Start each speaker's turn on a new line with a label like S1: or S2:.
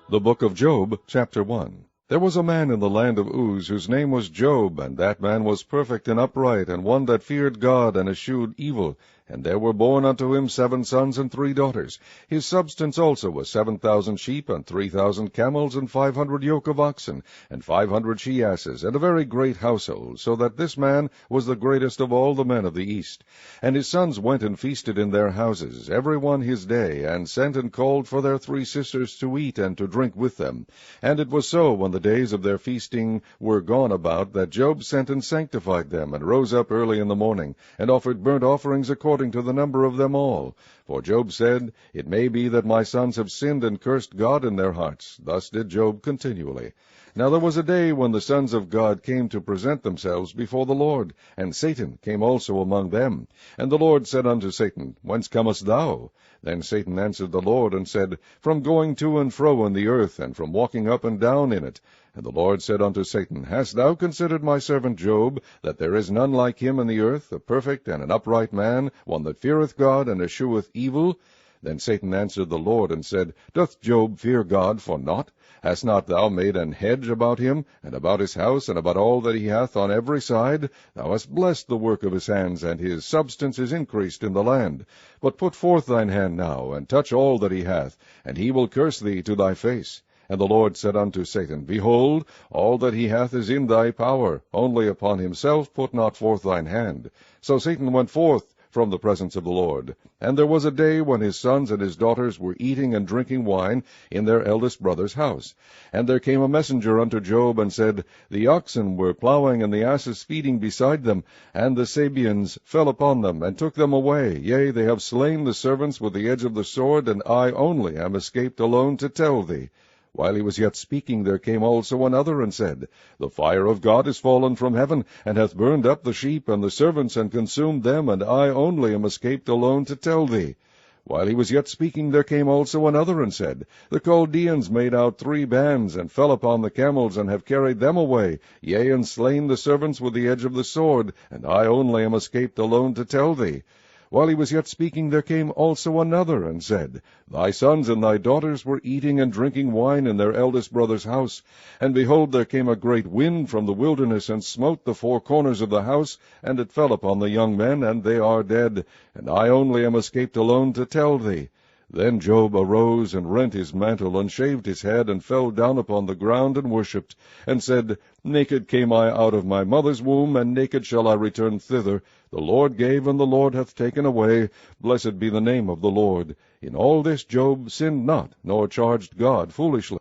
S1: The book of Job, chapter 1. There was a man in the land of Uz, whose name was Job, and that man was perfect and upright, and one that feared God and eschewed evil. And there were born unto him 7 sons and 3 daughters. His substance also was 7,000 sheep, and 3,000 camels, and 500 yoke of oxen, and 500 she-asses, and a very great household, so that this man was the greatest of all the men of the east. And his sons went and feasted in their houses, every one his day, and sent and called for their 3 sisters to eat and to drink with them. And it was so, when the days of their feasting were gone about, that Job sent and sanctified them, and rose up early in the morning, and offered burnt offerings according to the number of them all. For Job said, It may be that my sons have sinned and cursed God in their hearts. Thus did Job continually. Now there was a day when the sons of God came to present themselves before the Lord, and Satan came also among them. And the Lord said unto Satan, Whence comest thou? Then Satan answered the Lord, and said, From going to and fro in the earth, and from walking up and down in it. And the Lord said unto Satan, Hast thou considered my servant Job, that there is none like him in the earth, a perfect and an upright man, one that feareth God and escheweth evil? Then Satan answered the Lord, and said, Doth Job fear God for naught? Hast not thou made an hedge about him, and about his house, and about all that he hath on every side? Thou hast blessed the work of his hands, and his substance is increased in the land. But put forth thine hand now, and touch all that he hath, and he will curse thee to thy face. And the Lord said unto Satan, Behold, all that he hath is in thy power, only upon himself put not forth thine hand. So Satan went forth from the presence of the Lord. And there was a day when his sons and his daughters were eating and drinking wine in their eldest brother's house. And there came a messenger unto Job, and said, The oxen were plowing, and the asses feeding beside them, and the Sabeans fell upon them, and took them away. Yea, they have slain the servants with the edge of the sword, and I only am escaped alone to tell thee. While he was yet speaking, there came also another, and said, The fire of God is fallen from heaven, and hath burned up the sheep and the servants, and consumed them, and I only am escaped alone to tell thee. While he was yet speaking, there came also another, and said, The Chaldeans made out 3 bands, and fell upon the camels, and have carried them away, yea, and slain the servants with the edge of the sword, and I only am escaped alone to tell thee. While he was yet speaking, there came also another, and said, Thy sons and thy daughters were eating and drinking wine in their eldest brother's house. And behold, there came a great wind from the wilderness, and smote the 4 corners of the house, and it fell upon the young men, and they are dead. And I only am escaped alone to tell thee. Then Job arose, and rent his mantle, and shaved his head, and fell down upon the ground, and worshipped, and said, Naked came I out of my mother's womb, and naked shall I return thither. The Lord gave, and the Lord hath taken away. Blessed be the name of the Lord. In all this Job sinned not, nor charged God foolishly.